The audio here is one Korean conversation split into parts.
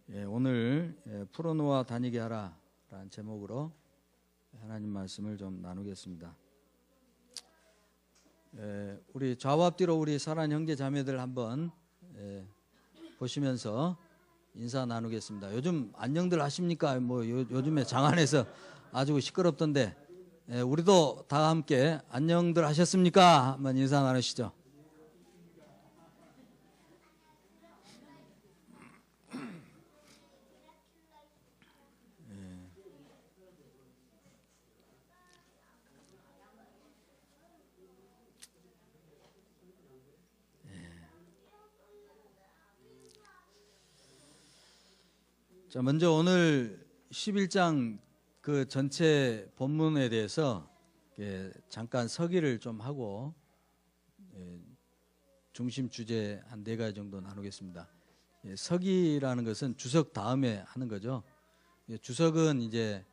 오늘 풀어놓아 다니게 하라 라는 제목으로 하나님 말씀을 좀 나누겠습니다. 우리 좌우 앞뒤로 우리 사랑하는 형제 자매들 한번 보시면서 인사 나누겠습니다. 요즘 안녕들 하십니까? 요즘에 장안에서 아주 시끄럽던데 우리도 다 함께 안녕들 하셨습니까? 한번 인사 나누시죠. 자, 먼저 오늘 11장 그 전체 본문에 대해서 잠깐 서기를 좀 하고 중심 주제 한 4가지 정도 나누겠습니다. 서기라는 것은 주석 다음에 하는 거죠. 주석은 이제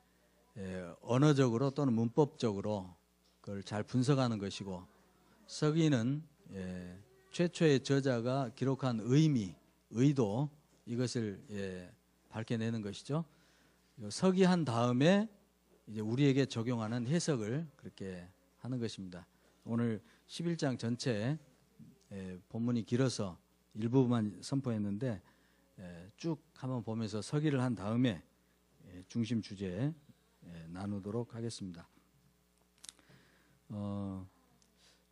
언어적으로 또는 문법적으로 그걸 잘 분석하는 것이고, 서기는 최초의 저자가 기록한 의미, 의도, 이것을 밝혀내는 것이죠. 서기한 다음에 이제 우리에게 적용하는 해석을 그렇게 하는 것입니다. 오늘 11장 전체 본문이 길어서 일부만 선포했는데 쭉 한번 보면서 서기를 한 다음에 중심 주제 나누도록 하겠습니다.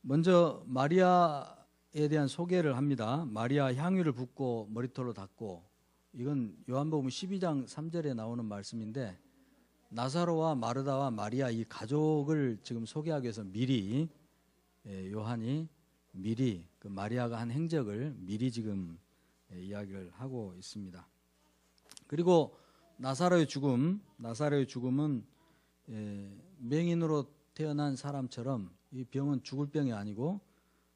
먼저 마리아에 대한 소개를 합니다. 마리아 향유를 붓고 머리털로 닦고, 이건 요한복음 12장 3절에 나오는 말씀인데, 나사로와 마르다와 마리아 이 가족을 지금 소개하기 위해서 미리 요한이 미리 그 마리아가 한 행적을 미리 지금 이야기를 하고 있습니다. 그리고 나사로의 죽음은 맹인으로 태어난 사람처럼 이 병은 죽을 병이 아니고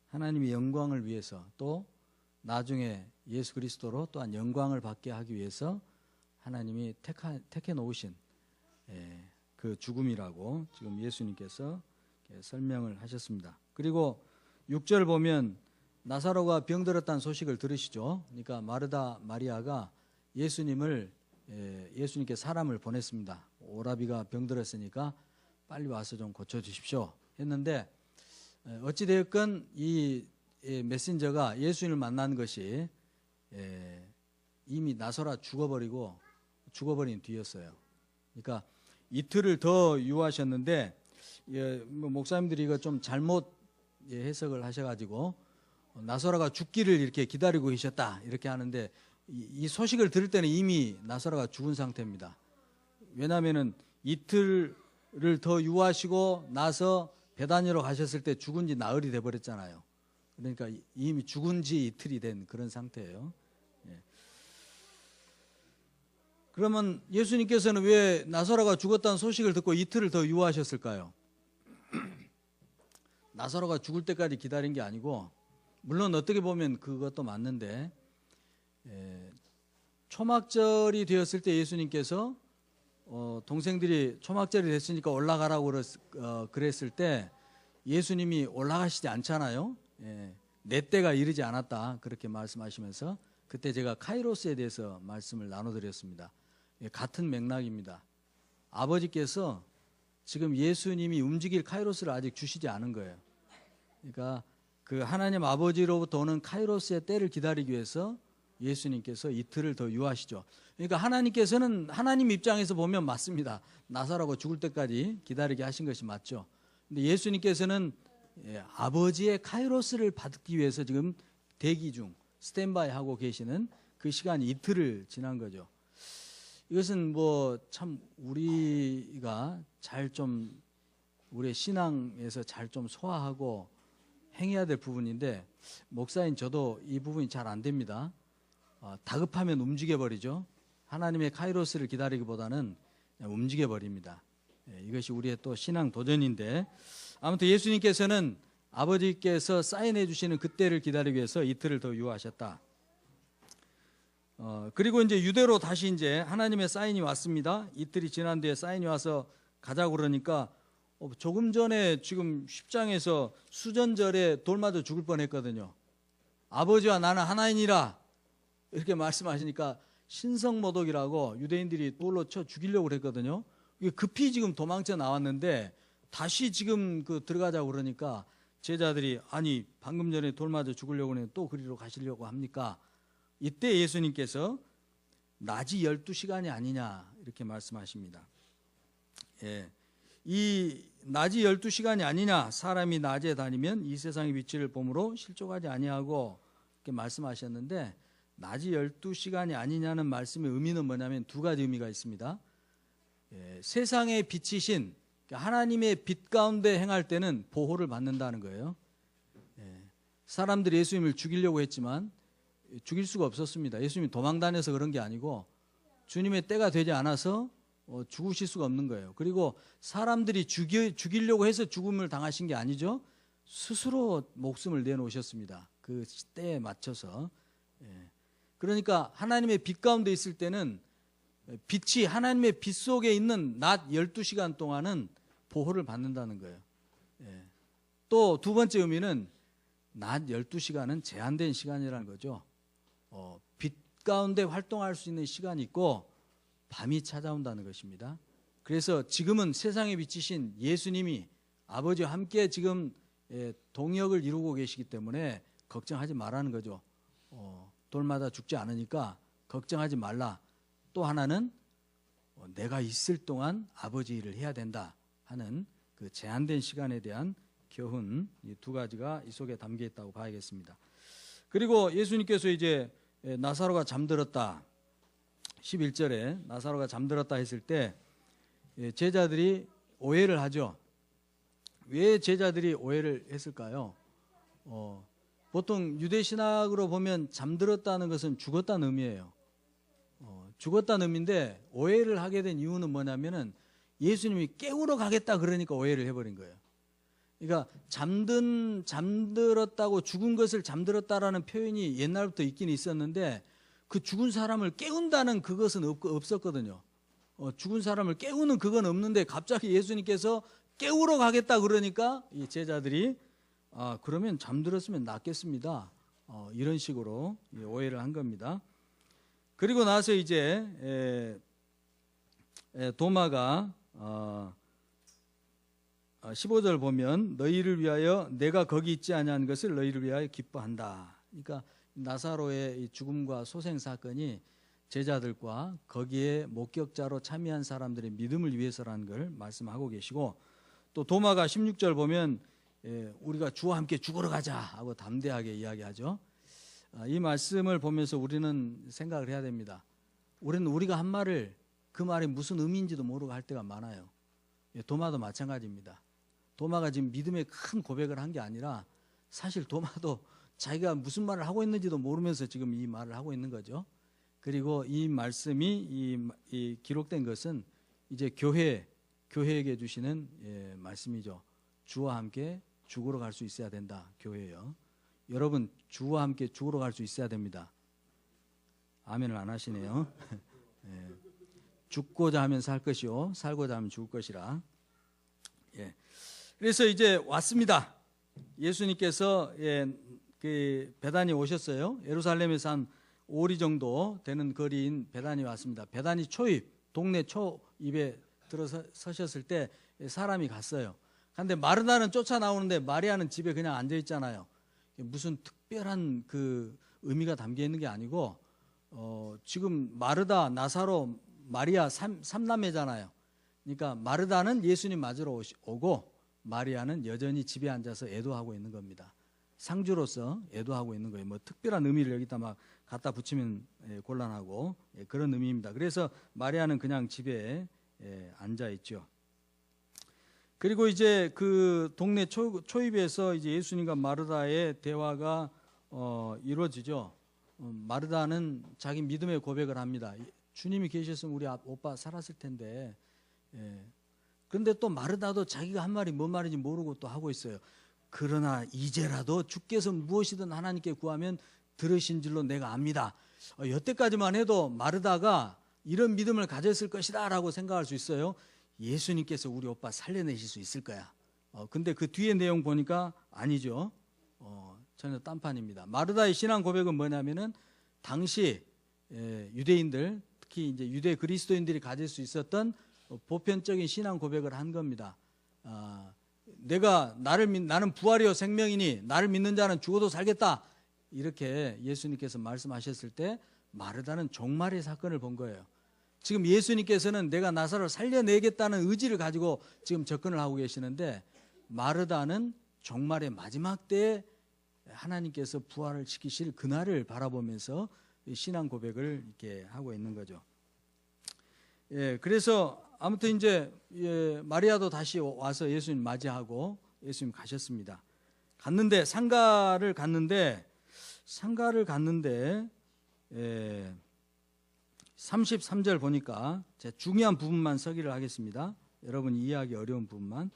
하나님의 영광을 위해서, 또 나중에 예수 그리스도로 또한 영광을 받게 하기 위해서 하나님이 택해 놓으신 그 죽음이라고 지금 예수님께서 설명을 하셨습니다. 그리고 6절 보면 나사로가 병들었다는 소식을 들으시죠. 그러니까 마르다 마리아가 예수님께 사람을 보냈습니다. 오라비가 병들었으니까 빨리 와서 좀 고쳐주십시오 했는데, 어찌되었건 이 메신저가 예수님을 만난 것이 이미 나사로가 죽어버린 뒤였어요. 그러니까 이틀을 더 유하셨는데, 목사님들이 이거 좀 잘못 해석을 하셔가지고 나사로가 죽기를 이렇게 기다리고 계셨다 이렇게 하는데, 이 소식을 들을 때는 이미 나사로가 죽은 상태입니다. 왜냐하면은 이틀을 더 유하시고 나서 베다니로 가셨을 때 죽은 지 나흘이 돼버렸잖아요. 그러니까 이미 죽은 지 이틀이 된 그런 상태예요. 그러면 예수님께서는 왜 나사로가 죽었다는 소식을 듣고 이틀을 더 유하셨을까요? 나사로가 죽을 때까지 기다린 게 아니고, 물론 어떻게 보면 그것도 맞는데, 초막절이 되었을 때 예수님께서 동생들이 초막절이 됐으니까 올라가라고 그랬을 때 예수님이 올라가시지 않잖아요. 내 때가 이르지 않았다 그렇게 말씀하시면서, 그때 제가 카이로스에 대해서 말씀을 나눠드렸습니다. 같은 맥락입니다. 아버지께서 지금 예수님이 움직일 카이로스를 아직 주시지 않은 거예요. 그러니까 그 하나님 아버지로부터 오는 카이로스의 때를 기다리기 위해서 예수님께서 이틀을 더 유하시죠. 그러니까 하나님께서는 하나님 입장에서 보면 맞습니다. 나사로가 죽을 때까지 기다리게 하신 것이 맞죠. 근데 예수님께서는 아버지의 카이로스를 받기 위해서 지금 대기 중 스탠바이 하고 계시는 그 시간이 이틀을 지난 거죠. 이것은 참 우리가 우리의 신앙에서 잘 좀 소화하고 행해야 될 부분인데, 목사인 저도 이 부분이 잘 안 됩니다. 다급하면 움직여버리죠. 하나님의 카이로스를 기다리기보다는 움직여버립니다. 이것이 우리의 또 신앙 도전인데, 아무튼 예수님께서는 아버지께서 사인해 주시는 그때를 기다리기 위해서 이틀을 더 유하셨다. 그리고 이제 유대로 다시 이제 하나님의 사인이 왔습니다. 이틀이 지난 뒤에 사인이 와서 가자고 그러니까, 조금 전에 지금 10장에서 수전절에 돌 맞아 죽을 뻔했거든요. 아버지와 나는 하나이니라 이렇게 말씀하시니까 신성모독이라고 유대인들이 돌로 쳐 죽이려고 그랬거든요. 이게 급히 지금 도망쳐 나왔는데 다시 지금 그 들어가자고 그러니까 제자들이 아니 방금 전에 돌 맞아 죽으려고 하는데 또 그리로 가시려고 합니까? 이때 예수님께서 낮이 12시간이 아니냐 이렇게 말씀하십니다. 예. 이 낮이 12시간이 아니냐, 사람이 낮에 다니면 이 세상의 빛을 보므로 실족하지 아니하고 이렇게 말씀하셨는데, 낮이 12시간이 아니냐는 말씀의 의미는 뭐냐면 두 가지 의미가 있습니다. 예, 세상의 빛이신 하나님의 빛 가운데 행할 때는 보호를 받는다는 거예요. 예, 사람들이 예수님을 죽이려고 했지만 죽일 수가 없었습니다. 예수님이 도망 다녀서 그런 게 아니고 주님의 때가 되지 않아서 죽으실 수가 없는 거예요. 그리고 사람들이 죽이려고 해서 죽음을 당하신 게 아니죠. 스스로 목숨을 내놓으셨습니다. 그 때에 맞춰서. 예. 그러니까 하나님의 빛 가운데 있을 때는 빛이 하나님의 빛 속에 있는 낮 12시간 동안은 보호를 받는다는 거예요. 예. 또 두 번째 의미는 낮 12시간은 제한된 시간이라는 거죠. 빛 가운데 활동할 수 있는 시간이 있고 밤이 찾아온다는 것입니다. 그래서 지금은 세상에 비치신 예수님이 아버지와 함께 지금 동역을 이루고 계시기 때문에 걱정하지 말라는 거죠. 돌마다 죽지 않으니까 걱정하지 말라. 또 하나는 내가 있을 동안 아버지 일을 해야 된다 하는 그 제한된 시간에 대한 교훈, 이 두 가지가 이 속에 담겨 있다고 봐야겠습니다. 그리고 예수님께서 이제 나사로가 잠들었다, 11절에 나사로가 잠들었다 했을 때 제자들이 오해를 하죠. 왜 제자들이 오해를 했을까요? 보통 유대신학으로 보면 잠들었다는 것은 죽었다는 의미예요. 죽었다는 의미인데 오해를 하게 된 이유는 뭐냐면은 예수님이 깨우러 가겠다 그러니까 오해를 해버린 거예요. 그러니까 잠들었다고, 죽은 것을 잠들었다라는 표현이 옛날부터 있긴 있었는데 그 죽은 사람을 깨운다는 그것은 없었거든요. 죽은 사람을 깨우는 그건 없는데 갑자기 예수님께서 깨우러 가겠다 그러니까 이 제자들이 그러면 잠들었으면 낫겠습니다. 이런 식으로 오해를 한 겁니다. 그리고 나서 이제 도마가 15절 보면 너희를 위하여 내가 거기 있지 아니한 것을 너희를 위하여 기뻐한다. 그러니까 나사로의 죽음과 소생 사건이 제자들과 거기에 목격자로 참여한 사람들의 믿음을 위해서라는 걸 말씀하고 계시고, 또 도마가 16절 보면 우리가 주와 함께 죽으러 가자 하고 담대하게 이야기하죠. 이 말씀을 보면서 우리는 생각을 해야 됩니다. 우리는 우리가 한 말을 그 말이 무슨 의미인지도 모르고 할 때가 많아요. 도마도 마찬가지입니다. 도마가 지금 믿음의 큰 고백을 한 게 아니라 사실 도마도 자기가 무슨 말을 하고 있는지도 모르면서 지금 이 말을 하고 있는 거죠. 그리고 이 말씀이 이 기록된 것은 이제 교회에게 주시는 말씀이죠. 주와 함께 죽으러 갈 수 있어야 된다. 교회요. 여러분 주와 함께 죽으러 갈 수 있어야 됩니다. 아멘을 안 하시네요. 죽고자 하면 살 것이요 살고자 하면 죽을 것이라. 그래서 이제 왔습니다. 예수님께서 그 베다니 오셨어요. 예루살렘에서 한 5리 정도 되는 거리인 베다니 왔습니다. 베다니 초입, 동네 초입에 들어서셨을 때 사람이 갔어요. 그런데 마르다는 쫓아나오는데 마리아는 집에 그냥 앉아 있잖아요. 무슨 특별한 그 의미가 담겨 있는 게 아니고 지금 마르다, 나사로, 마리아 삼남매잖아요. 그러니까 마르다는 예수님 맞으러 오고 마리아는 여전히 집에 앉아서 애도하고 있는 겁니다. 상주로서 애도하고 있는 거예요. 뭐 특별한 의미를 여기다 막 갖다 붙이면 곤란하고 그런 의미입니다. 그래서 마리아는 그냥 집에 앉아 있죠. 그리고 이제 그 동네 초입에서 이제 예수님과 마르다의 대화가 이루어지죠. 마르다는 자기 믿음의 고백을 합니다. 주님이 계셨으면 우리 오빠 살았을 텐데. 그런데 또 마르다도 자기가 한 말이 뭔 말인지 모르고 또 하고 있어요. 그러나 이제라도 주께서 무엇이든 하나님께 구하면 들으신 줄로 내가 압니다. 여태까지만 해도 마르다가 이런 믿음을 가졌을 것이다 라고 생각할 수 있어요. 예수님께서 우리 오빠 살려내실 수 있을 거야. 근데 그 뒤에 내용 보니까 아니죠. 전혀 딴판입니다. 마르다의 신앙 고백은 뭐냐면은 당시 유대인들, 특히 이제 유대 그리스도인들이 가질 수 있었던 보편적인 신앙 고백을 한 겁니다. 나는 부활이요 생명이니 나를 믿는 자는 죽어도 살겠다, 이렇게 예수님께서 말씀하셨을 때 마르다는 종말의 사건을 본 거예요. 지금 예수님께서는 내가 나사로를 살려내겠다는 의지를 가지고 지금 접근을 하고 계시는데, 마르다는 종말의 마지막 때에 하나님께서 부활을 시키실 그날을 바라보면서 신앙 고백을 이렇게 하고 있는 거죠. 그래서 아무튼 이제 마리아도 다시 와서 예수님 맞이하고 예수님 가셨습니다. 상가를 갔는데 33절 보니까 제가 중요한 부분만 서기를 하겠습니다. 여러분이 이해하기 어려운 부분만.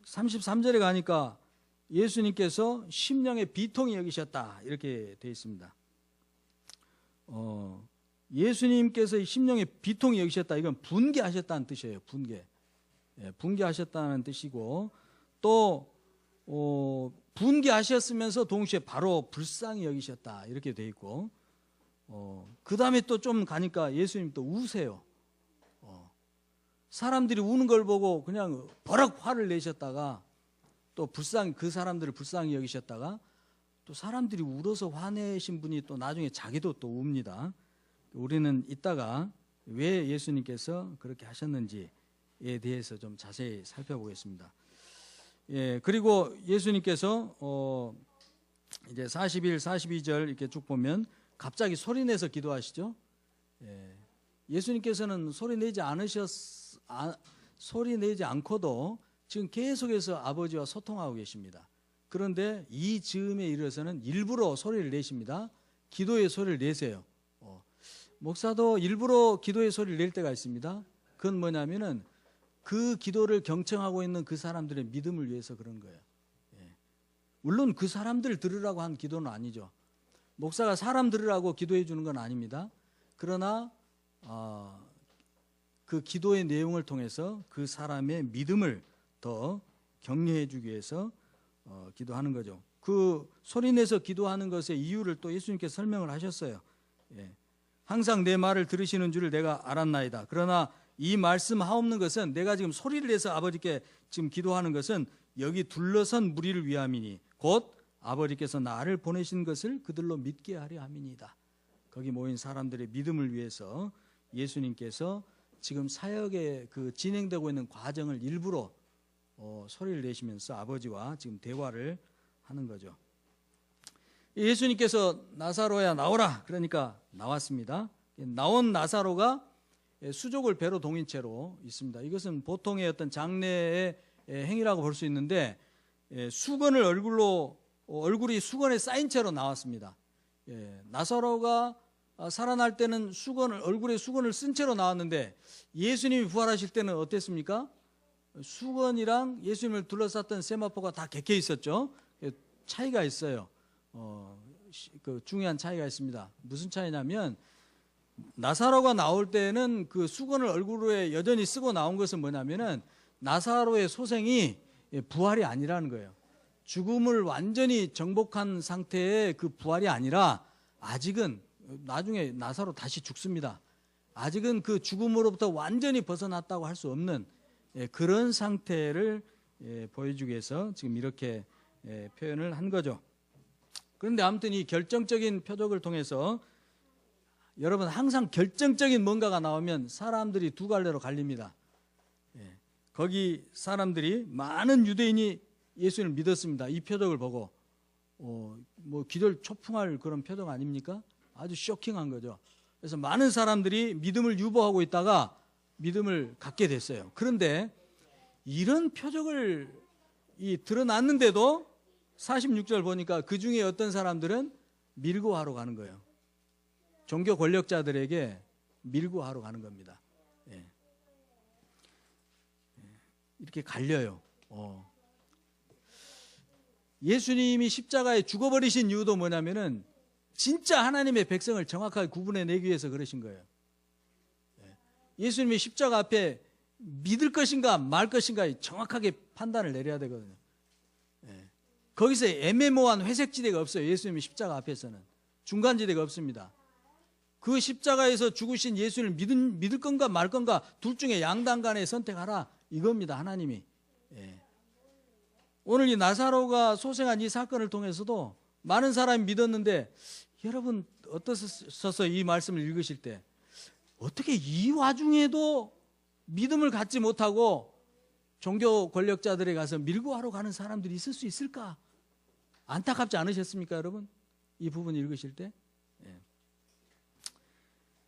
33절에 가니까 예수님께서 심령의 비통이 여기셨다, 이렇게 되어 있습니다. 예수님께서 심령의 비통이 여기셨다, 이건 분개하셨다는 뜻이에요. 분개하셨다는 뜻이고, 또 분개하셨으면서 동시에 바로 불쌍히 여기셨다, 이렇게 되어 있고, 그 다음에 또 좀 가니까 예수님 또 우세요. 사람들이 우는 걸 보고 그냥 버럭 화를 내셨다가, 또 그 사람들을 불쌍히 여기셨다가, 또 사람들이 울어서 화내신 분이 또 나중에 자기도 또 웁니다. 우리는 이따가 왜 예수님께서 그렇게 하셨는지에 대해서 좀 자세히 살펴보겠습니다. 그리고 예수님께서 이제 41, 42절 이렇게 쭉 보면 갑자기 소리내서 기도하시죠. 예수님께서는 소리내지 않고도 지금 계속해서 아버지와 소통하고 계십니다. 그런데 이 즈음에 이르러서는 일부러 소리를 내십니다. 기도의 소리를 내세요. 목사도 일부러 기도의 소리를 낼 때가 있습니다. 그건 뭐냐면은 그 기도를 경청하고 있는 그 사람들의 믿음을 위해서 그런 거예요. 물론 그 사람들 들으라고 한 기도는 아니죠. 목사가 사람 들으라고 기도해 주는 건 아닙니다. 그러나 그 기도의 내용을 통해서 그 사람의 믿음을 더 격려해 주기 위해서 기도하는 거죠. 그 소리내서 기도하는 것의 이유를 또 예수님께서 설명을 하셨어요. 항상 내 말을 들으시는 줄을 내가 알았나이다. 그러나 이 말씀하옵는 것은, 내가 지금 소리를 내서 아버지께 지금 기도하는 것은 여기 둘러선 무리를 위함이니 곧 아버지께서 나를 보내신 것을 그들로 믿게 하려 함이니이다. 거기 모인 사람들의 믿음을 위해서 예수님께서 지금 사역에 그 진행되고 있는 과정을 일부러 소리를 내시면서 아버지와 지금 대화를 하는 거죠. 예수님께서 나사로야 나오라, 그러니까 나왔습니다. 나온 나사로가 수족을 배로 동인 채로 있습니다. 이것은 보통의 어떤 장례의 행위라고 볼 수 있는데, 수건을 얼굴이 수건에 쌓인 채로 나왔습니다. 나사로가 살아날 때는 얼굴에 수건을 쓴 채로 나왔는데, 예수님이 부활하실 때는 어땠습니까? 수건이랑 예수님을 둘러쌌던 세마포가 다 객해 있었죠. 차이가 있어요. 그 중요한 차이가 있습니다. 무슨 차이냐면, 나사로가 나올 때는 그 수건을 얼굴에 여전히 쓰고 나온 것은 뭐냐면은 나사로의 소생이 부활이 아니라는 거예요. 죽음을 완전히 정복한 상태의 그 부활이 아니라, 아직은 나중에 나사로 다시 죽습니다. 아직은 그 죽음으로부터 완전히 벗어났다고 할 수 없는 그런 상태를 보여주기 위해서 지금 이렇게 표현을 한 거죠. 그런데 아무튼 이 결정적인 표적을 통해서, 여러분 항상 결정적인 뭔가가 나오면 사람들이 두 갈래로 갈립니다. 거기 사람들이, 많은 유대인이 예수님을 믿었습니다. 이 표적을 보고 뭐 기도를 초풍할 그런 표적 아닙니까? 아주 쇼킹한 거죠. 그래서 많은 사람들이 믿음을 유보하고 있다가 믿음을 갖게 됐어요. 그런데 이런 표적을 드러났는데도 46절 보니까 그 중에 어떤 사람들은 밀고하러 가는 거예요. 종교 권력자들에게 밀고하러 가는 겁니다. 이렇게 갈려요. 예수님이 십자가에 죽어버리신 이유도 뭐냐면은 진짜 하나님의 백성을 정확하게 구분해내기 위해서 그러신 거예요. 예수님이 십자가 앞에 믿을 것인가 말 것인가 정확하게 판단을 내려야 되거든요. 거기서 애매모호한 회색지대가 없어요. 예수님이 십자가 앞에서는 중간지대가 없습니다. 그 십자가에서 죽으신 예수를 믿을 건가 말 건가 둘 중에 양당 간에 선택하라 이겁니다. 하나님이. 예. 오늘 이 나사로가 소생한 이 사건을 통해서도 많은 사람이 믿었는데 여러분 어떠셔서 이 말씀을 읽으실 때 어떻게 이 와중에도 믿음을 갖지 못하고 종교 권력자들에 가서 밀고 하러 가는 사람들이 있을 수 있을까? 안타깝지 않으셨습니까, 여러분? 이 부분 읽으실 때? 예.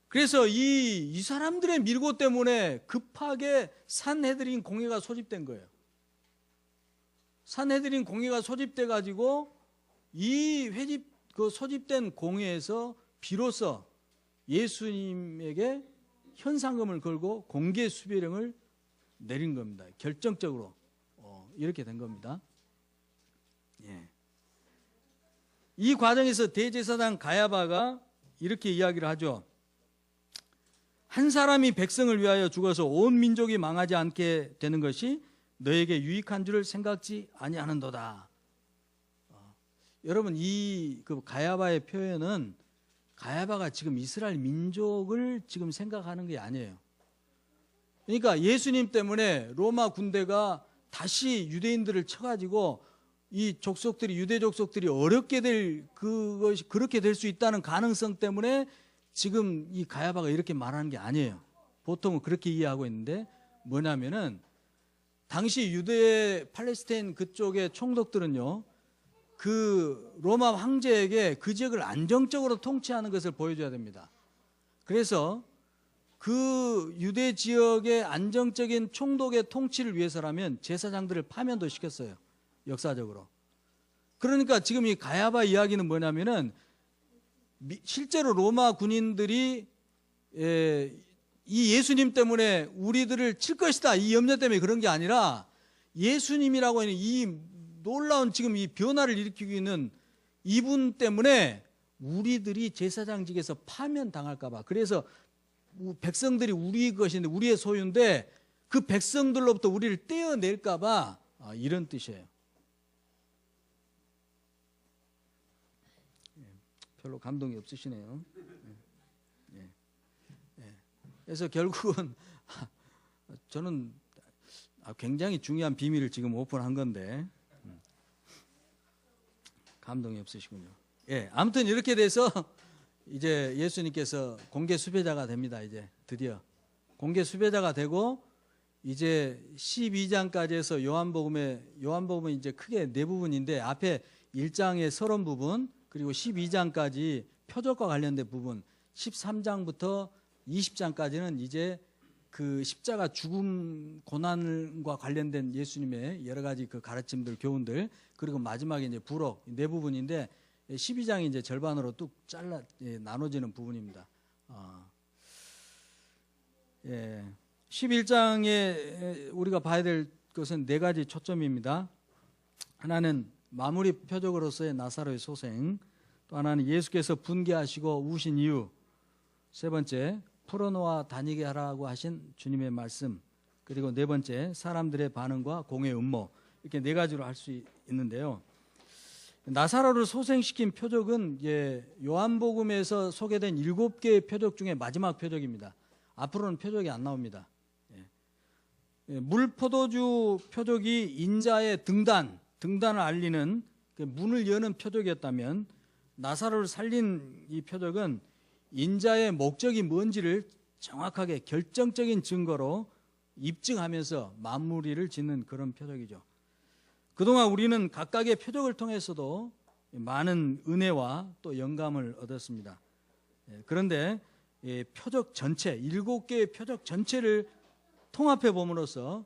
그래서 이 사람들의 밀고 때문에 급하게 산헤드린 공회가 소집된 거예요. 산헤드린 공회가 소집돼 가지고 이 소집된 공회에서 비로소 예수님에게 현상금을 걸고 공개 수배령을 내린 겁니다. 결정적으로 이렇게 된 겁니다. 예. 이 과정에서 대제사장 가야바가 이렇게 이야기를 하죠. 한 사람이 백성을 위하여 죽어서 온 민족이 망하지 않게 되는 것이 너에게 유익한 줄을 생각지 아니하는도다. 여러분 그 가야바의 표현은 가야바가 지금 이스라엘 민족을 지금 생각하는 게 아니에요. 그러니까 예수님 때문에 로마 군대가 다시 유대인들을 쳐가지고 이 족속들이 유대 족속들이 어렵게 될 그것이 그렇게 될 수 있다는 가능성 때문에 지금 이 가야바가 이렇게 말하는 게 아니에요. 보통은 그렇게 이해하고 있는데 뭐냐면은 당시 유대 팔레스타인 그쪽의 총독들은요. 그 로마 황제에게 그 지역을 안정적으로 통치하는 것을 보여줘야 됩니다. 그래서 그 유대 지역의 안정적인 총독의 통치를 위해서라면 제사장들을 파면도 시켰어요. 역사적으로. 그러니까 지금 이 가야바 이야기는 뭐냐면은 실제로 로마 군인들이 이 예수님 때문에 우리들을 칠 것이다 이 염려 때문에 그런 게 아니라 예수님이라고 하는 이 놀라운 지금 이 변화를 일으키고 있는 이분 때문에 우리들이 제사장직에서 파면 당할까 봐. 그래서 백성들이 우리 것인데 우리의 소유인데 그 백성들로부터 우리를 떼어낼까 봐 이런 뜻이에요. 별로 감동이 없으시네요. 그래서 결국은 저는 굉장히 중요한 비밀을 지금 오픈한 건데 감동이 없으시군요. 예, 아무튼 이렇게 돼서 이제 예수님께서 공개 수배자가 됩니다. 이제 드디어 공개 수배자가 되고 이제 12장까지 해서 요한복음은 이제 크게 네 부분인데 앞에 1장의 서론 부분 그리고 12장까지 표적과 관련된 부분 13장부터 20장까지는 이제 그 십자가 죽음 고난과 관련된 예수님의 여러 가지 그 가르침들 교훈들 그리고 마지막에 이제 부록 네 부분인데 12장이 이제 절반으로 뚝 나눠지는 부분입니다. 11장에 우리가 봐야 될 것은 네 가지 초점입니다. 하나는 마무리 표적으로서의 나사로의 소생, 또 하나는 예수께서 분개하시고 우신 이유, 세 번째 풀어놓아 다니게 하라고 하신 주님의 말씀, 그리고 네 번째 사람들의 반응과 공의 음모, 이렇게 네 가지로 할 수 있는데요. 나사로를 소생시킨 표적은 요한복음에서 소개된 7개의 표적 중에 마지막 표적입니다. 앞으로는 표적이 안 나옵니다. 물포도주 표적이 인자의 등단을 알리는 문을 여는 표적이었다면 나사로를 살린 이 표적은 인자의 목적이 뭔지를 정확하게 결정적인 증거로 입증하면서 마무리를 짓는 그런 표적이죠. 그동안 우리는 각각의 표적을 통해서도 많은 은혜와 또 영감을 얻었습니다. 그런데 표적 전체, 7개의 표적 전체를 통합해 봄으로써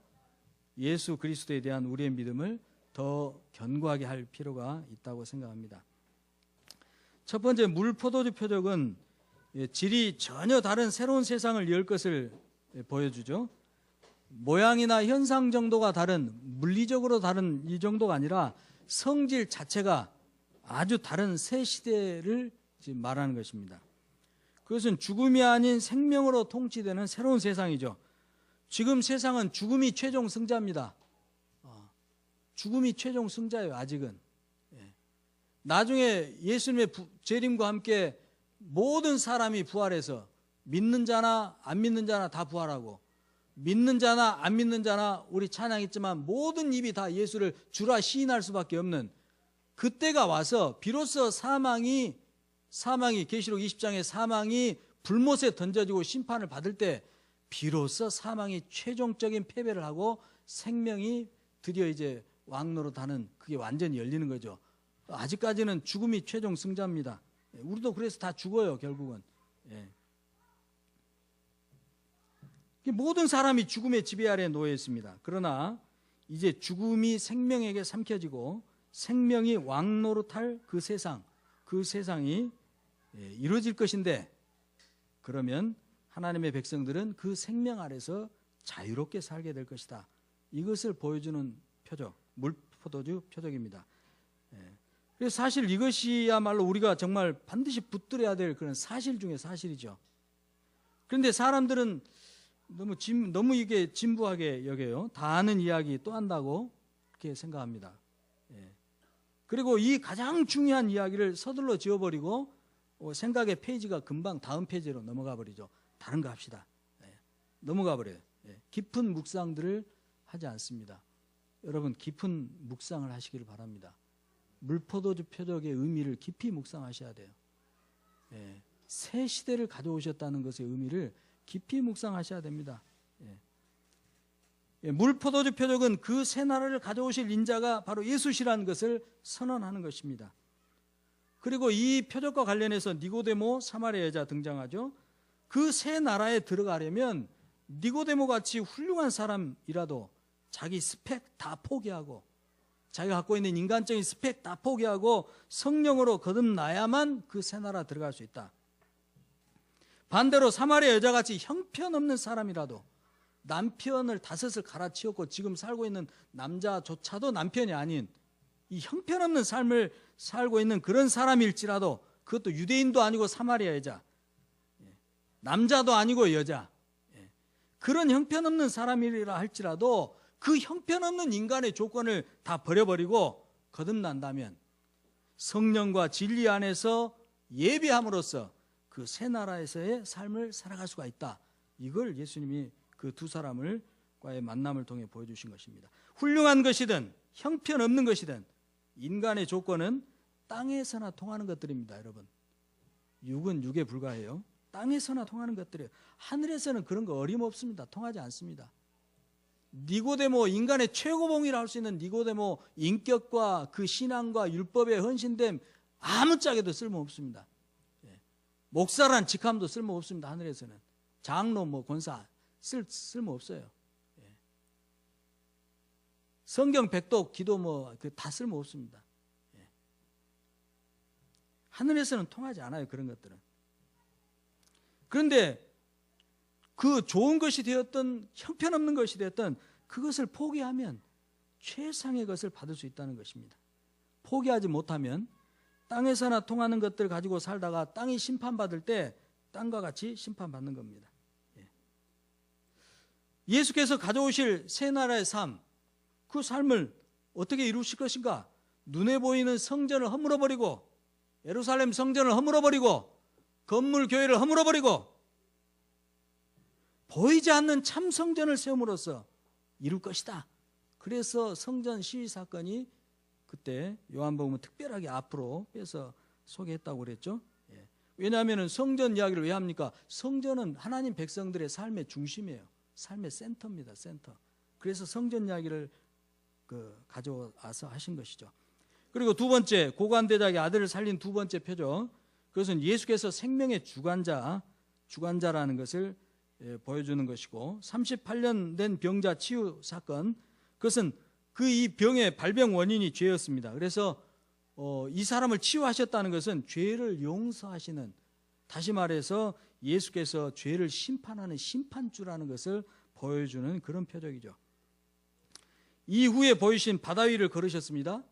예수 그리스도에 대한 우리의 믿음을 더 견고하게 할 필요가 있다고 생각합니다. 첫 번째 물포도주 표적은 질이 전혀 다른 새로운 세상을 열 것을 보여주죠. 모양이나 현상 정도가 다른, 물리적으로 다른 이 정도가 아니라 성질 자체가 아주 다른 새 시대를 지금 말하는 것입니다. 그것은 죽음이 아닌 생명으로 통치되는 새로운 세상이죠. 지금 세상은 죽음이 최종 승자입니다. 죽음이 최종 승자예요. 아직은. 나중에 예수님의 재림과 함께 모든 사람이 부활해서 믿는 자나 안 믿는 자나 다 부활하고, 믿는 자나 안 믿는 자나 우리 찬양했지만 모든 입이 다 예수를 주라 시인할 수밖에 없는 그때가 와서 비로소 사망이 계시록 20장의 사망이 불못에 던져지고 심판을 받을 때 비로소 사망이 최종적인 패배를 하고 생명이 드디어 이제 왕노릇하는, 그게 완전히 열리는 거죠. 아직까지는 죽음이 최종 승자입니다. 우리도 그래서 다 죽어요, 결국은. 모든 사람이 죽음의 지배 아래 놓여 있습니다. 그러나 이제 죽음이 생명에게 삼켜지고 생명이 왕노릇할 그 세상이 이루어질 것인데, 그러면 하나님의 백성들은 그 생명 아래서 자유롭게 살게 될 것이다. 이것을 보여주는 표적, 물포도주 표적입니다. 그래서 사실 이것이야말로 우리가 정말 반드시 붙들어야 될 그런 사실 중에 사실이죠. 그런데 사람들은 너무 이게 진부하게 여겨요. 다 아는 이야기 또 한다고 그렇게 생각합니다. 그리고 이 가장 중요한 이야기를 서둘러 지워버리고 생각의 페이지가 금방 다음 페이지로 넘어가 버리죠. 다른 거 합시다. 넘어가 버려요. 깊은 묵상들을 하지 않습니다. 여러분, 깊은 묵상을 하시기를 바랍니다. 물포도주 표적의 의미를 깊이 묵상하셔야 돼요. 새 시대를 가져오셨다는 것의 의미를 깊이 묵상하셔야 됩니다. 물포도주 표적은 그 새 나라를 가져오실 인자가 바로 예수시라는 것을 선언하는 것입니다. 그리고 이 표적과 관련해서 니고데모 사마리아 여자 등장하죠. 그 새 나라에 들어가려면 니고데모 같이 훌륭한 사람이라도 자기 스펙 다 포기하고, 자기가 갖고 있는 인간적인 스펙 다 포기하고 성령으로 거듭나야만 그 새 나라 들어갈 수 있다. 반대로 사마리아 여자같이 형편없는 사람이라도, 남편을 5을 갈아치웠고 지금 살고 있는 남자조차도 남편이 아닌 이 형편없는 삶을 살고 있는 그런 사람일지라도, 그것도 유대인도 아니고 사마리아 여자, 남자도 아니고 여자, 그런 형편없는 사람이라 할지라도 그 형편없는 인간의 조건을 다 버려버리고 거듭난다면 성령과 진리 안에서 예비함으로써 그 새 나라에서의 삶을 살아갈 수가 있다. 이걸 예수님이 그 두 사람과의 만남을 통해 보여주신 것입니다. 훌륭한 것이든 형편없는 것이든 인간의 조건은 땅에서나 통하는 것들입니다. 여러분, 육은 육에 불과해요. 땅에서나 통하는 것들이에요. 하늘에서는 그런 거 어림없습니다. 통하지 않습니다. 니고데모, 인간의 최고봉이라 할 수 있는 니고데모 인격과 그 신앙과 율법에 헌신됨 아무짝에도 쓸모없습니다. 목사란 직함도 쓸모없습니다. 하늘에서는 장로, 권사 쓸모없어요. 성경 백독, 기도 다 쓸모없습니다. 하늘에서는 통하지 않아요, 그런 것들은. 그런데 그 좋은 것이 되었던 형편없는 것이 되었던 그것을 포기하면 최상의 것을 받을 수 있다는 것입니다. 포기하지 못하면 땅에서나 통하는 것들 가지고 살다가 땅이 심판받을 때 땅과 같이 심판받는 겁니다. 예수께서 가져오실 새 나라의 삶, 그 삶을 어떻게 이루실 것인가? 눈에 보이는 성전을 허물어버리고, 예루살렘 성전을 허물어버리고, 건물 교회를 허물어버리고 보이지 않는 참 성전을 세움으로써 이룰 것이다. 그래서 성전 시위 사건이 그때 요한복음은 특별하게 앞으로 빼서 소개했다고 그랬죠. 왜냐하면 성전 이야기를 왜 합니까? 성전은 하나님 백성들의 삶의 중심이에요. 삶의 센터입니다. 센터. 그래서 성전 이야기를 가져와서 하신 것이죠. 그리고 두 번째, 고관대작의 아들을 살린 두 번째 표적, 그것은 예수께서 생명의 주관자라는 것을 보여주는 것이고, 38년 된 병자 치유 사건, 그것은 그 이 병의 발병 원인이 죄였습니다. 그래서 이 사람을 치유하셨다는 것은 죄를 용서하시는, 다시 말해서 예수께서 죄를 심판하는 심판주라는 것을 보여주는 그런 표적이죠. 이후에 보이신 바다 위를 걸으셨습니다.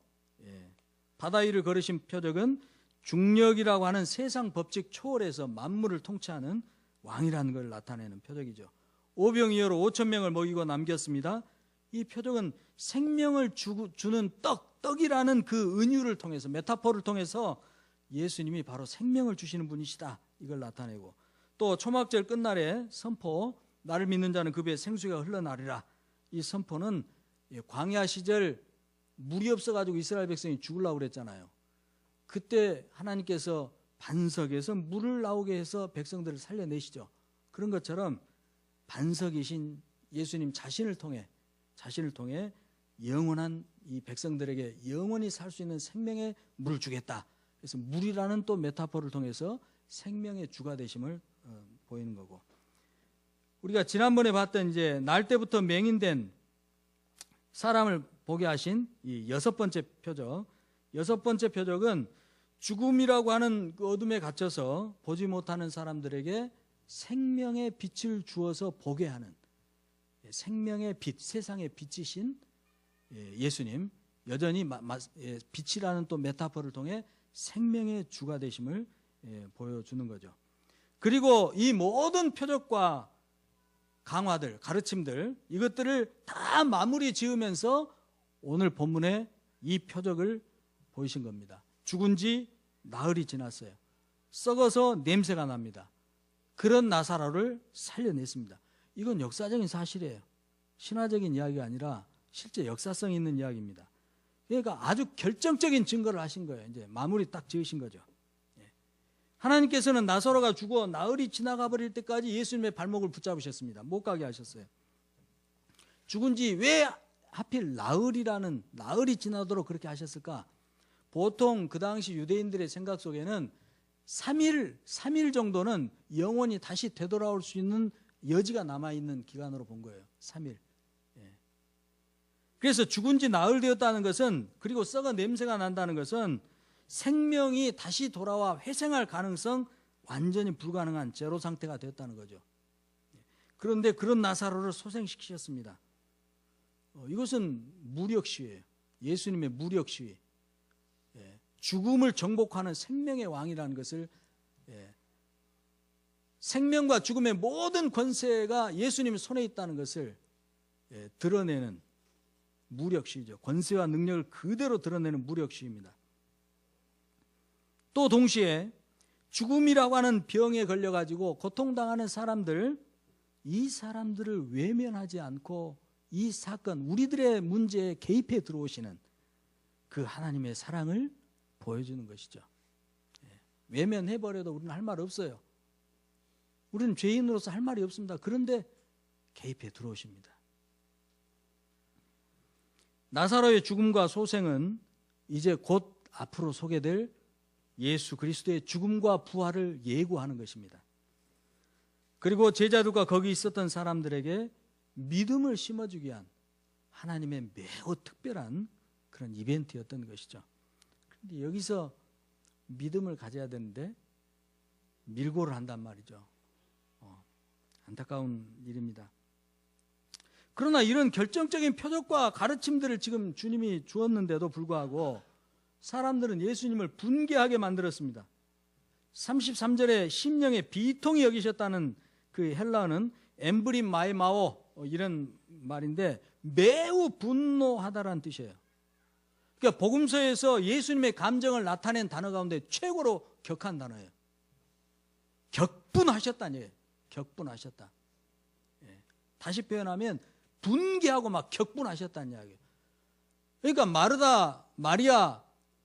바다 위를 걸으신 표적은 중력이라고 하는 세상 법칙 초월해서 만물을 통치하는 왕이라는 걸 나타내는 표적이죠. 오병이어로 5,000명을 먹이고 남겼습니다. 이 표적은 생명을 주는 떡이라는 그 은유를 통해서, 메타포를 통해서 예수님이 바로 생명을 주시는 분이시다, 이걸 나타내고, 또 초막절 끝날에 선포, 나를 믿는 자는 그 배에 생수가 흘러나리라, 이 선포는 광야 시절 물이 없어가지고 이스라엘 백성이 죽으려고 그랬잖아요. 그때 하나님께서 반석에서 물을 나오게 해서 백성들을 살려내시죠. 그런 것처럼 반석이신 예수님 자신을 통해 영원한 이 백성들에게 영원히 살 수 있는 생명의 물을 주겠다. 그래서 물이라는 또 메타포를 통해서 생명의 주가 되심을 보이는 거고, 우리가 지난번에 봤던 이제 날 때부터 맹인된 사람을 보게 하신 이 여섯 번째 표적은 죽음이라고 하는 그 어둠에 갇혀서 보지 못하는 사람들에게 생명의 빛을 주어서 보게 하는, 생명의 빛, 세상의 빛이신 예수님, 여전히 빛이라는 또 메타포를 통해 생명의 주가 되심을 보여주는 거죠. 그리고 이 모든 표적과 강화들, 가르침들, 이것들을 다 마무리 지으면서 오늘 본문에 이 표적을 보이신 겁니다. 죽은 지 나흘이 지났어요. 썩어서 냄새가 납니다. 그런 나사로를 살려냈습니다. 이건 역사적인 사실이에요. 신화적인 이야기가 아니라 실제 역사성 있는 이야기입니다. 그러니까 아주 결정적인 증거를 하신 거예요. 이제 마무리 딱 지으신 거죠. 하나님께서는 나사로가 죽어 나흘이 지나가 버릴 때까지 예수님의 발목을 붙잡으셨습니다. 못 가게 하셨어요. 죽은 지 왜 하필 나흘이 지나도록 그렇게 하셨을까? 보통 그 당시 유대인들의 생각 속에는 3일 정도는 영원히 다시 되돌아올 수 있는 여지가 남아있는 기간으로 본 거예요. 3일. 그래서 죽은 지 나흘 되었다는 것은, 그리고 썩어 냄새가 난다는 것은 생명이 다시 돌아와 회생할 가능성 완전히 불가능한 제로 상태가 되었다는 거죠. 그런데 그런 나사로를 소생시키셨습니다. 이것은 무력시위예요. 예수님의 무력시위. 죽음을 정복하는 생명의 왕이라는 것을, 생명과 죽음의 모든 권세가 예수님 손에 있다는 것을 드러내는 무력시위죠. 권세와 능력을 그대로 드러내는 무력시위입니다. 또 동시에 죽음이라고 하는 병에 걸려가지고 고통당하는 사람들, 이 사람들을 외면하지 않고 이 사건, 우리들의 문제에 개입해 들어오시는 그 하나님의 사랑을 보여주는 것이죠. 외면해버려도 우리는 할 말 없어요. 우리는 죄인으로서 할 말이 없습니다. 그런데 개입해 들어오십니다. 나사로의 죽음과 소생은 이제 곧 앞으로 소개될 예수 그리스도의 죽음과 부활을 예고하는 것입니다. 그리고 제자들과 거기 있었던 사람들에게 믿음을 심어주기 위한 하나님의 매우 특별한 그런 이벤트였던 것이죠. 그런데 여기서 믿음을 가져야 되는데 밀고를 한단 말이죠. 안타까운 일입니다. 그러나 이런 결정적인 표적과 가르침들을 지금 주님이 주었는데도 불구하고 사람들은 예수님을 분개하게 만들었습니다. 33절에 심령의 비통이 여기셨다는 그 헬라어는 엠브림 마이마오, 이런 말인데 매우 분노하다라는 뜻이에요. 그러니까 복음서에서 예수님의 감정을 나타낸 단어 가운데 최고로 격한 단어예요. 격분하셨다는 얘기예요. 격분하셨다. 다시 표현하면 분개하고 막 격분하셨다는 이야기예요. 그러니까 마르다, 마리아,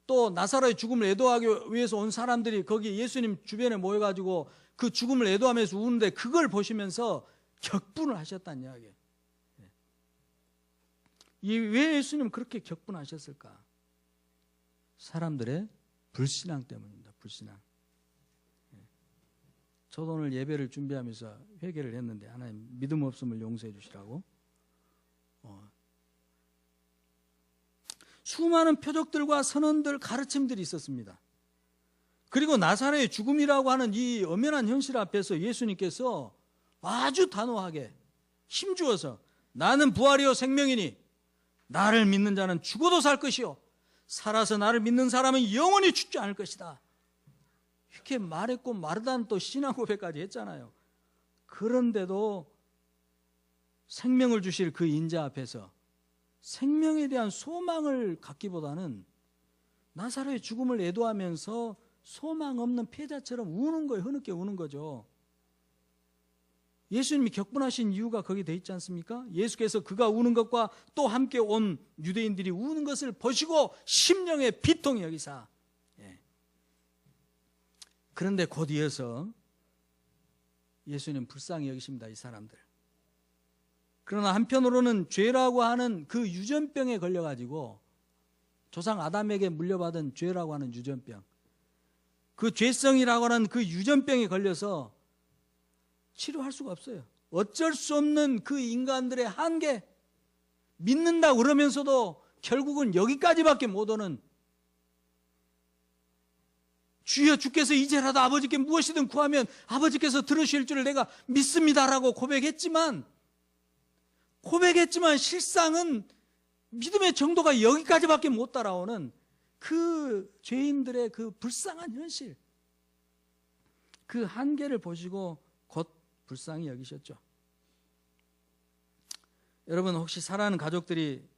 또 나사로의 죽음을 애도하기 위해서 온 사람들이 거기 예수님 주변에 모여가지고 그 죽음을 애도하면서 우는데 그걸 보시면서 격분을 하셨다는 이야기예요. 왜 예수님 그렇게 격분하셨을까? 사람들의 불신앙 때문입니다. 불신앙. 저도 오늘 예배를 준비하면서 회개를 했는데 하나님 믿음 없음을 용서해 주시라고. 수많은 표적들과 선언들, 가르침들이 있었습니다. 그리고 나사로의 죽음이라고 하는 이 엄연한 현실 앞에서 예수님께서 아주 단호하게 힘주어서 나는 부활이요 생명이니 나를 믿는 자는 죽어도 살 것이요 살아서 나를 믿는 사람은 영원히 죽지 않을 것이다. 이렇게 말했고 마르다는 또 신앙 고백까지 했잖아요. 그런데도 생명을 주실 그 인자 앞에서 생명에 대한 소망을 갖기보다는 나사로의 죽음을 애도하면서 소망 없는 패자처럼 우는 거예요. 흐느껴 우는 거죠. 예수님이 격분하신 이유가 거기 돼 있지 않습니까? 예수께서 그가 우는 것과 또 함께 온 유대인들이 우는 것을 보시고 심령의 비통이 여기사. 그런데 곧 이어서 예수님 불쌍히 여기십니다. 이 사람들. 그러나 한편으로는 죄라고 하는 그 유전병에 걸려가지고 조상 아담에게 물려받은 죄라고 하는 유전병, 그 죄성이라고 하는 그 유전병에 걸려서 치료할 수가 없어요. 어쩔 수 없는 그 인간들의 한계, 믿는다 그러면서도 결국은 여기까지밖에 못 오는, 주여 주께서 이제라도 아버지께 무엇이든 구하면 아버지께서 들으실 줄을 내가 믿습니다라고 고백했지만 실상은 믿음의 정도가 여기까지밖에 못 따라오는 그 죄인들의 그 불쌍한 현실, 그 한계를 보시고 곧 불쌍히 여기셨죠. 여러분, 혹시 사랑하는 가족들이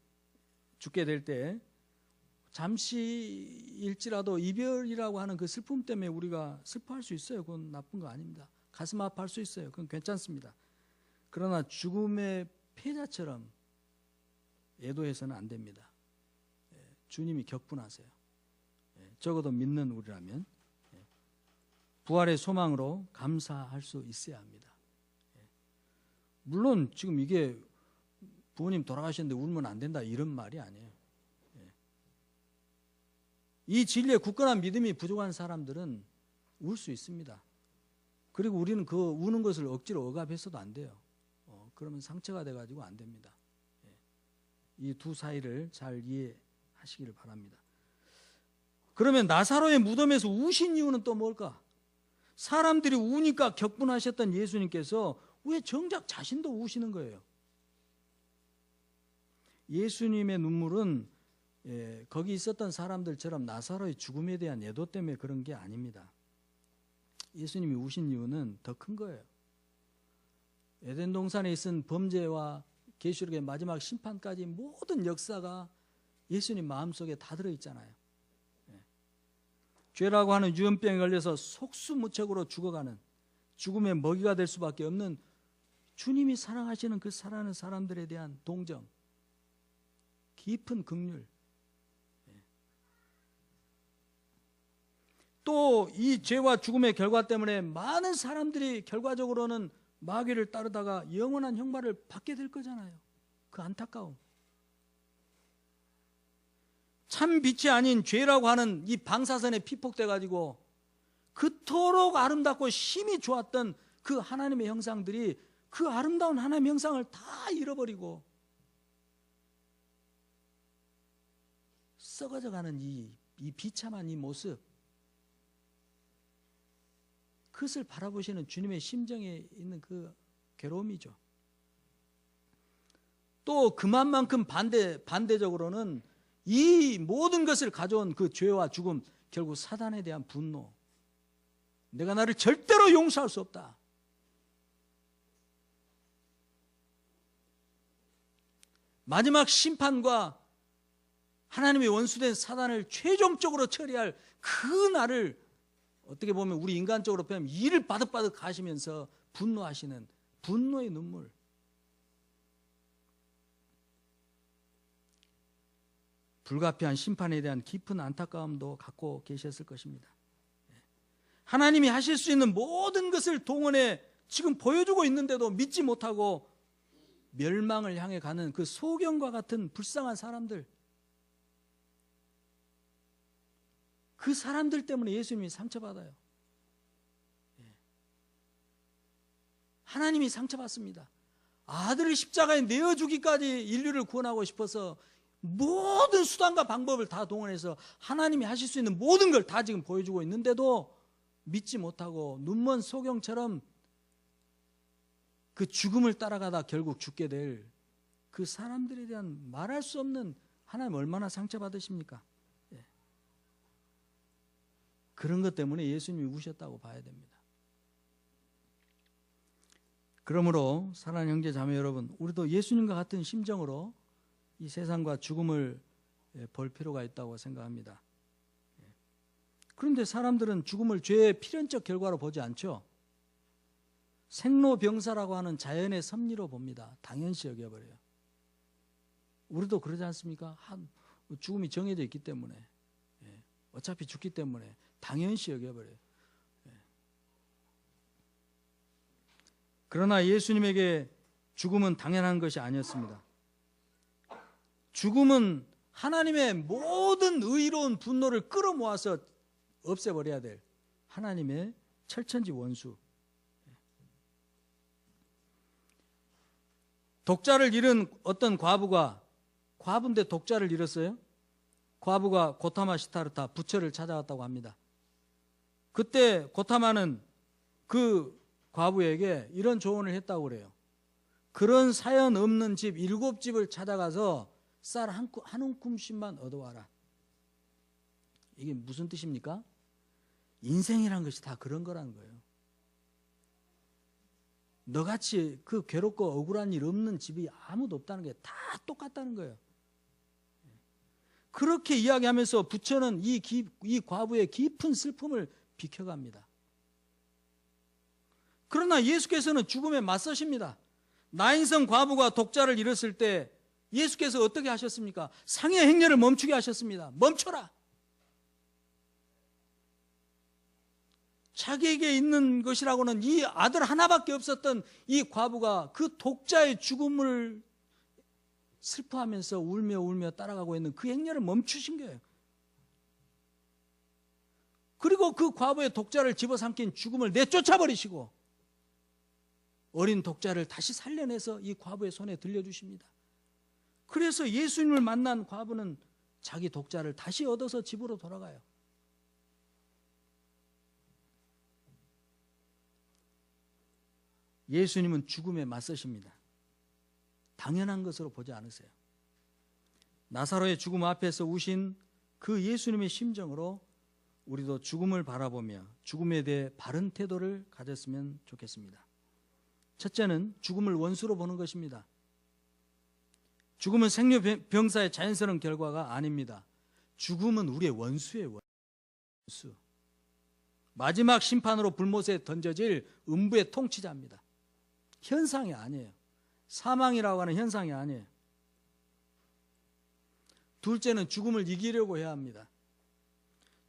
죽게 될 때 잠시일지라도 이별이라고 하는 그 슬픔 때문에 우리가 슬퍼할 수 있어요. 그건 나쁜 거 아닙니다. 가슴 아파할 수 있어요. 그건 괜찮습니다. 그러나 죽음의 패자처럼 애도해서는 안 됩니다. 주님이 격분하세요. 적어도 믿는 우리라면 부활의 소망으로 감사할 수 있어야 합니다. 물론 지금 이게 부모님 돌아가셨는데 울면 안 된다 이런 말이 아니에요. 이 진리에 굳건한 믿음이 부족한 사람들은 울 수 있습니다. 그리고 우리는 그 우는 것을 억지로 억압해서도 안 돼요. 그러면 상처가 돼가지고 안 됩니다. 이 두 사이를 잘 이해하시기를 바랍니다. 그러면 나사로의 무덤에서 우신 이유는 또 뭘까? 사람들이 우니까 격분하셨던 예수님께서 왜 정작 자신도 우시는 거예요? 예수님의 눈물은 거기 있었던 사람들처럼 나사로의 죽음에 대한 애도 때문에 그런 게 아닙니다. 예수님이 우신 이유는 더 큰 거예요. 에덴 동산에 있은 범죄와 계시록의 마지막 심판까지 모든 역사가 예수님 마음속에 다 들어있잖아요. 죄라고 하는 유언병에 걸려서 속수무책으로 죽어가는, 죽음의 먹이가 될 수밖에 없는 주님이 사랑하시는 그 사랑하는 사람들에 대한 동정, 깊은 긍휼, 또 이 죄와 죽음의 결과 때문에 많은 사람들이 결과적으로는 마귀를 따르다가 영원한 형벌을 받게 될 거잖아요. 그 안타까움, 참 빛이 아닌 죄라고 하는 이 방사선에 피폭돼 가지고 그토록 아름답고 힘이 좋았던 그 하나님의 형상들이 그 아름다운 하나님의 형상을 다 잃어버리고 썩어져가는 이 비참한 이 모습, 그것을 바라보시는 주님의 심정에 있는 그 괴로움이죠. 또 그만큼 반대적으로는 이 모든 것을 가져온 그 죄와 죽음, 결국 사단에 대한 분노, 내가 나를 절대로 용서할 수 없다. 마지막 심판과 하나님의 원수된 사단을 최종적으로 처리할 그 날을 어떻게 보면 우리 인간적으로 표현하면 이를 바득바득 가시면서 분노하시는 분노의 눈물, 불가피한 심판에 대한 깊은 안타까움도 갖고 계셨을 것입니다. 하나님이 하실 수 있는 모든 것을 동원해 지금 보여주고 있는데도 믿지 못하고 멸망을 향해 가는 그 소경과 같은 불쌍한 사람들, 그 사람들 때문에 예수님이 상처받아요. 하나님이 상처받습니다. 아들을 십자가에 내어주기까지 인류를 구원하고 싶어서 모든 수단과 방법을 다 동원해서 하나님이 하실 수 있는 모든 걸 다 지금 보여주고 있는데도 믿지 못하고 눈먼 소경처럼 그 죽음을 따라가다 결국 죽게 될 그 사람들에 대한 말할 수 없는, 하나님 얼마나 상처받으십니까? 그런 것 때문에 예수님이 우셨다고 봐야 됩니다. 그러므로 사랑하는 형제 자매 여러분, 우리도 예수님과 같은 심정으로 이 세상과 죽음을 볼 필요가 있다고 생각합니다. 그런데 사람들은 죽음을 죄의 필연적 결과로 보지 않죠. 생로병사라고 하는 자연의 섭리로 봅니다. 당연시 여겨버려요. 우리도 그러지 않습니까? 죽음이 정해져 있기 때문에, 어차피 죽기 때문에 당연시 여겨버려요. 그러나 예수님에게 죽음은 당연한 것이 아니었습니다. 죽음은 하나님의 모든 의로운 분노를 끌어모아서 없애버려야 될 하나님의 철천지 원수. 독자를 잃은 어떤 과부인데 독자를 잃었어요. 과부가 고타마 시타르타 부처를 찾아왔다고 합니다. 그때 고타마는 그 과부에게 이런 조언을 했다고 그래요. 그런 사연 없는 집 7집을 찾아가서 쌀 한 움큼씩만 얻어와라. 이게 무슨 뜻입니까? 인생이란 것이 다 그런 거라는 거예요. 너같이 그 괴롭고 억울한 일 없는 집이 아무도 없다는 게 다 똑같다는 거예요. 그렇게 이야기하면서 부처는 이 과부의 깊은 슬픔을 비켜갑니다. 그러나 예수께서는 죽음에 맞서십니다. 나인성 과부가 독자를 잃었을 때 예수께서 어떻게 하셨습니까? 상해 행렬을 멈추게 하셨습니다. 멈춰라. 자기에게 있는 것이라고는 이 아들 하나밖에 없었던 이 과부가 그 독자의 죽음을 슬퍼하면서 울며 따라가고 있는 그 행렬을 멈추신 거예요. 그리고 그 과부의 독자를 집어삼킨 죽음을 내쫓아버리시고 어린 독자를 다시 살려내서 이 과부의 손에 들려주십니다. 그래서 예수님을 만난 과부는 자기 독자를 다시 얻어서 집으로 돌아가요. 예수님은 죽음에 맞서십니다. 당연한 것으로 보지 않으세요. 나사로의 죽음 앞에서 우신 그 예수님의 심정으로 우리도 죽음을 바라보며 죽음에 대해 바른 태도를 가졌으면 좋겠습니다. 첫째는 죽음을 원수로 보는 것입니다. 죽음은 생로병사의 자연스러운 결과가 아닙니다. 죽음은 우리의 원수예요. 원수. 마지막 심판으로 불못에 던져질 음부의 통치자입니다. 현상이 아니에요. 사망이라고 하는 현상이 아니에요. 둘째는 죽음을 이기려고 해야 합니다.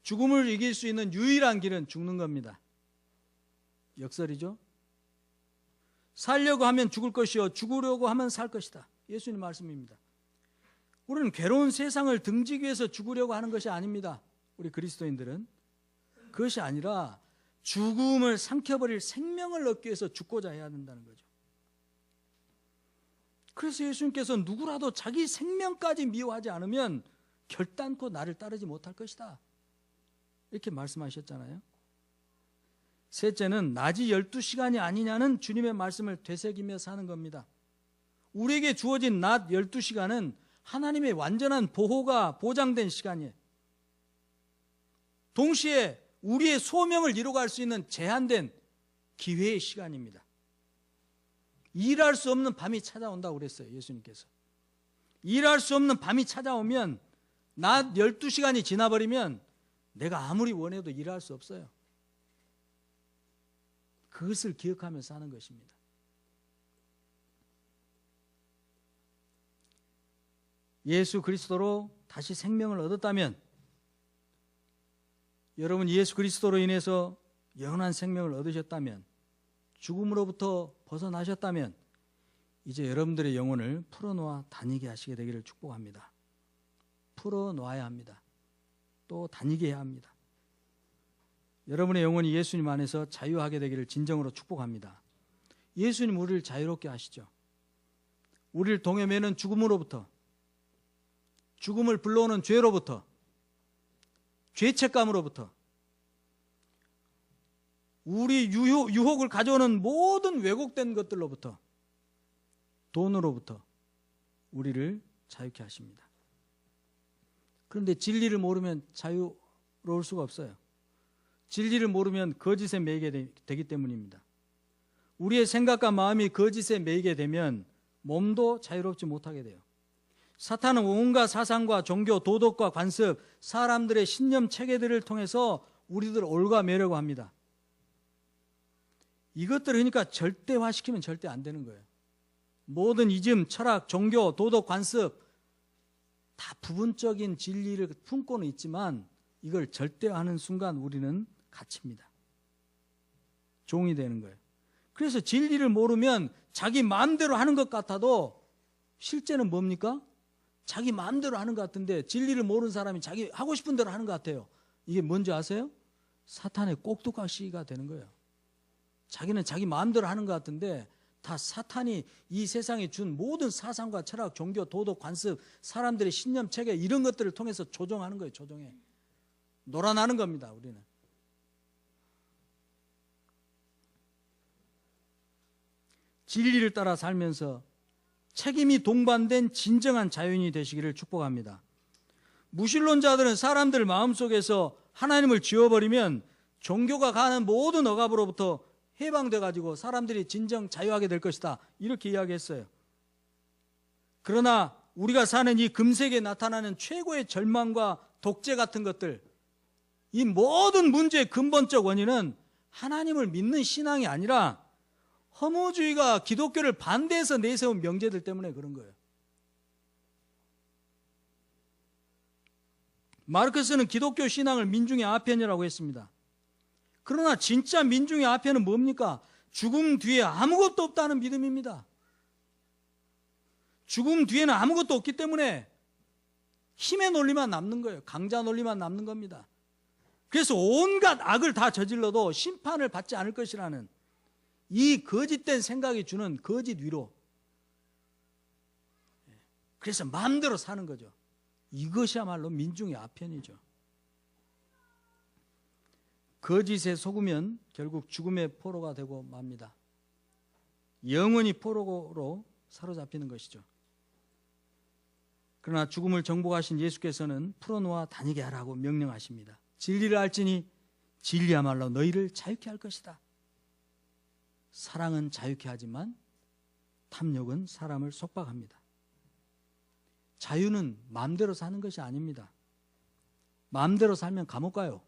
죽음을 이길 수 있는 유일한 길은 죽는 겁니다. 역설이죠. 살려고 하면 죽을 것이요 죽으려고 하면 살 것이다. 예수님 말씀입니다. 우리는 괴로운 세상을 등지기 위해서 죽으려고 하는 것이 아닙니다. 우리 그리스도인들은 그것이 아니라 죽음을 삼켜버릴 생명을 얻기 위해서 죽고자 해야 된다는 거죠. 그래서 예수님께서 누구라도 자기 생명까지 미워하지 않으면 결단코 나를 따르지 못할 것이다. 이렇게 말씀하셨잖아요. 셋째는 낮이 12시간이 아니냐는 주님의 말씀을 되새기며 사는 겁니다. 우리에게 주어진 낮 12시간은 하나님의 완전한 보호가 보장된 시간이에요. 동시에 우리의 소명을 이루어갈 수 있는 제한된 기회의 시간입니다. 일할 수 없는 밤이 찾아온다고 그랬어요. 예수님께서. 일할 수 없는 밤이 찾아오면 낮 12시간이 지나버리면 내가 아무리 원해도 일할 수 없어요. 그것을 기억하며 사는 것입니다. 예수 그리스도로 다시 생명을 얻었다면, 여러분 예수 그리스도로 인해서 영원한 생명을 얻으셨다면, 죽음으로부터 벗어나셨다면 이제 여러분들의 영혼을 풀어놓아 다니게 하시게 되기를 축복합니다. 풀어놓아야 합니다. 또 다니게 해야 합니다. 여러분의 영혼이 예수님 안에서 자유하게 되기를 진정으로 축복합니다. 예수님 우리를 자유롭게 하시죠. 우리를 동여매는 죽음으로부터, 죽음을 불러오는 죄로부터, 죄책감으로부터, 우리 유혹을 가져오는 모든 왜곡된 것들로부터, 돈으로부터 우리를 자유케 하십니다. 그런데 진리를 모르면 자유로울 수가 없어요. 진리를 모르면 거짓에 매이게 되기 때문입니다. 우리의 생각과 마음이 거짓에 매이게 되면 몸도 자유롭지 못하게 돼요. 사탄은 온갖 사상과 종교, 도덕과 관습, 사람들의 신념 체계들을 통해서 우리들 올가매려고 합니다. 이것들을 그러니까 절대화시키면 절대 안 되는 거예요. 모든 이즘, 철학, 종교, 도덕, 관습 다 부분적인 진리를 품고는 있지만 이걸 절대화하는 순간 우리는 갇힙니다. 종이 되는 거예요. 그래서 진리를 모르면 자기 마음대로 하는 것 같아도 실제는 뭡니까? 자기 마음대로 하는 것 같은데 진리를 모르는 사람이 자기 하고 싶은 대로 하는 것 같아요. 이게 뭔지 아세요? 사탄의 꼭두각시가 되는 거예요. 자기는 자기 마음대로 하는 것 같은데 다 사탄이 이 세상에 준 모든 사상과 철학, 종교, 도덕, 관습, 사람들의 신념, 체계 이런 것들을 통해서 조종하는 거예요. 조종해. 놀아나는 겁니다. 우리는. 진리를 따라 살면서 책임이 동반된 진정한 자유인이 되시기를 축복합니다. 무신론자들은 사람들 마음속에서 하나님을 지워버리면 종교가 가는 모든 억압으로부터 해방돼가지고 사람들이 진정 자유하게 될 것이다. 이렇게 이야기했어요. 그러나 우리가 사는 이 금세기에 나타나는 최고의 절망과 독재 같은 것들, 이 모든 문제의 근본적 원인은 하나님을 믿는 신앙이 아니라 허무주의가 기독교를 반대해서 내세운 명제들 때문에 그런 거예요. 마르크스는 기독교 신앙을 민중의 아편이라고 했습니다. 그러나 진짜 민중의 아편은 뭡니까? 죽음 뒤에 아무것도 없다는 믿음입니다. 죽음 뒤에는 아무것도 없기 때문에 힘의 논리만 남는 거예요. 강자 논리만 남는 겁니다. 그래서 온갖 악을 다 저질러도 심판을 받지 않을 것이라는 이 거짓된 생각이 주는 거짓 위로. 그래서 마음대로 사는 거죠. 이것이야말로 민중의 아편이죠. 거짓에 속으면 결국 죽음의 포로가 되고 맙니다. 영원히 포로로 사로잡히는 것이죠. 그러나 죽음을 정복하신 예수께서는 풀어놓아 다니게 하라고 명령하십니다. 진리를 알지니 진리야말로 너희를 자유케 할 것이다. 사랑은 자유케 하지만 탐욕은 사람을 속박합니다. 자유는 마음대로 사는 것이 아닙니다. 마음대로 살면 감옥 가요.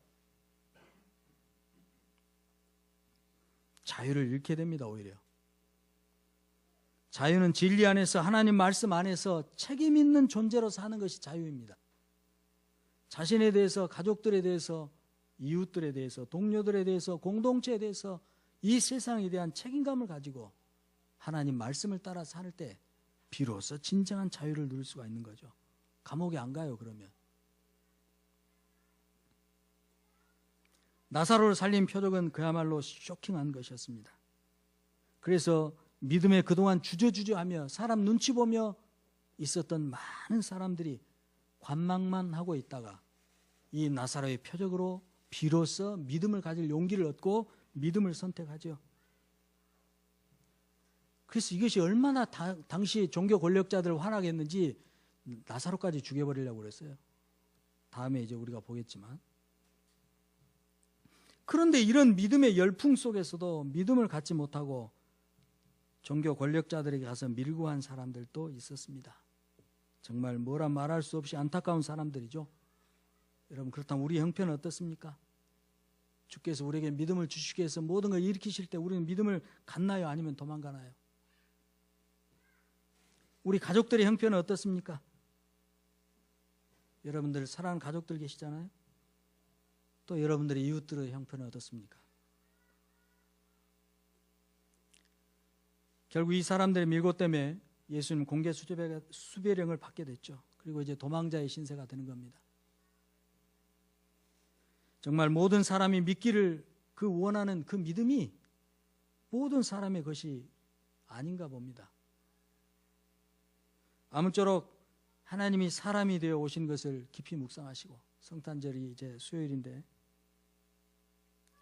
자유를 잃게 됩니다. 오히려 자유는 진리 안에서 하나님 말씀 안에서 책임 있는 존재로 사는 것이 자유입니다. 자신에 대해서, 가족들에 대해서, 이웃들에 대해서, 동료들에 대해서, 공동체에 대해서 이 세상에 대한 책임감을 가지고 하나님 말씀을 따라 살 때 비로소 진정한 자유를 누릴 수가 있는 거죠. 감옥에 안 가요. 그러면 나사로를 살린 표적은 그야말로 쇼킹한 것이었습니다. 그래서 믿음에 그동안 주저주저하며 사람 눈치 보며 있었던 많은 사람들이 관망만 하고 있다가 이 나사로의 표적으로 비로소 믿음을 가질 용기를 얻고 믿음을 선택하죠. 그래서 이것이 얼마나 당시 종교 권력자들을 화나겠는지 나사로까지 죽여버리려고 그랬어요. 다음에 이제 우리가 보겠지만. 그런데 이런 믿음의 열풍 속에서도 믿음을 갖지 못하고 종교 권력자들에게 가서 밀고 간 사람들도 있었습니다. 정말 뭐라 말할 수 없이 안타까운 사람들이죠. 여러분, 그렇다면 우리 형편은 어떻습니까? 주께서 우리에게 믿음을 주시기 위해서 모든 걸 일으키실 때 우리는 믿음을 갖나요? 아니면 도망가나요? 우리 가족들의 형편은 어떻습니까? 여러분들 사랑하는 가족들 계시잖아요. 또 여러분들의 이웃들의 형편은 어떻습니까? 결국 이 사람들의 밀고 때문에 예수님 공개 수배령을 받게 됐죠. 그리고 이제 도망자의 신세가 되는 겁니다. 정말 모든 사람이 믿기를 그 원하는 그 믿음이 모든 사람의 것이 아닌가 봅니다. 아무쪼록 하나님이 사람이 되어 오신 것을 깊이 묵상하시고, 성탄절이 이제 수요일인데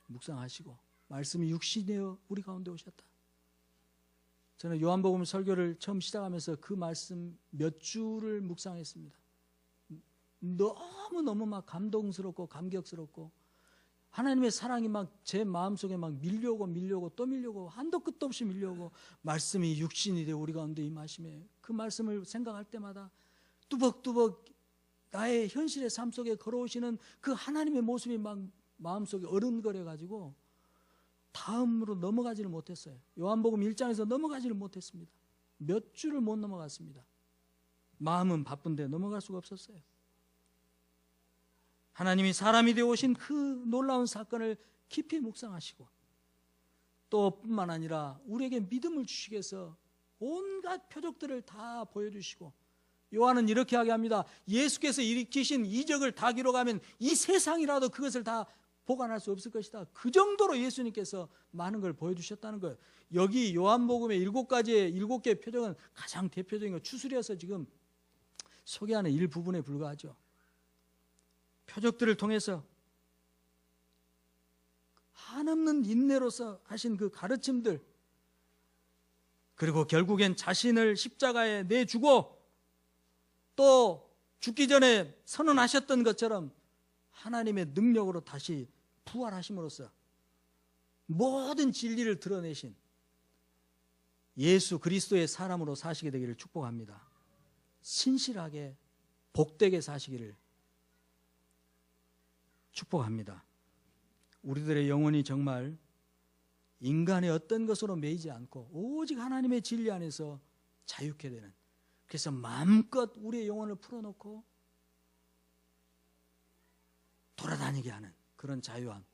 묵상하시고, 말씀이 육신이 되어 우리 가운데 오셨다. 저는 요한복음 설교를 처음 시작하면서 그 말씀 몇 주를 묵상했습니다. 너무너무 막 감동스럽고 감격스럽고 하나님의 사랑이 막 제 마음속에 막 밀려오고 또 밀려오고 한도 끝도 없이 밀려오고, 말씀이 육신이 되어 우리 가운데 임하심에 그 말씀을 생각할 때마다 뚜벅뚜벅 나의 현실의 삶 속에 걸어오시는 그 하나님의 모습이 막 마음속에 어른거려 가지고 다음으로 넘어가지를 못했어요. 요한복음 1장에서 넘어가지를 못했습니다. 몇 줄을 못 넘어갔습니다. 마음은 바쁜데 넘어갈 수가 없었어요. 하나님이 사람이 되어 오신 그 놀라운 사건을 깊이 묵상하시고 또 뿐만 아니라 우리에게 믿음을 주시기 위해서 온갖 표적들을 다 보여주시고, 요한은 이렇게 하게 합니다. 예수께서 일으키신 이적을 다 기록하면 이 세상이라도 그것을 다 보관할 수 없을 것이다. 그 정도로 예수님께서 많은 걸 보여주셨다는 거예요. 여기 요한복음의 7개의 표적은 가장 대표적인 거 추스려서 지금 소개하는 일부분에 불과하죠. 표적들을 통해서 한없는 인내로서 하신 그 가르침들, 그리고 결국엔 자신을 십자가에 내주고 또 죽기 전에 선언하셨던 것처럼 하나님의 능력으로 다시 부활하심으로써 모든 진리를 드러내신 예수 그리스도의 사람으로 사시게 되기를 축복합니다. 신실하게 복되게 사시기를 축복합니다. 우리들의 영혼이 정말 인간의 어떤 것으로 매이지 않고 오직 하나님의 진리 안에서 자유케 되는, 그래서 마음껏 우리의 영혼을 풀어놓고 돌아다니게 하는 그런 자유함,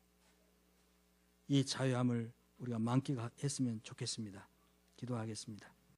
이 자유함을 우리가 만끽했으면 좋겠습니다. 기도하겠습니다.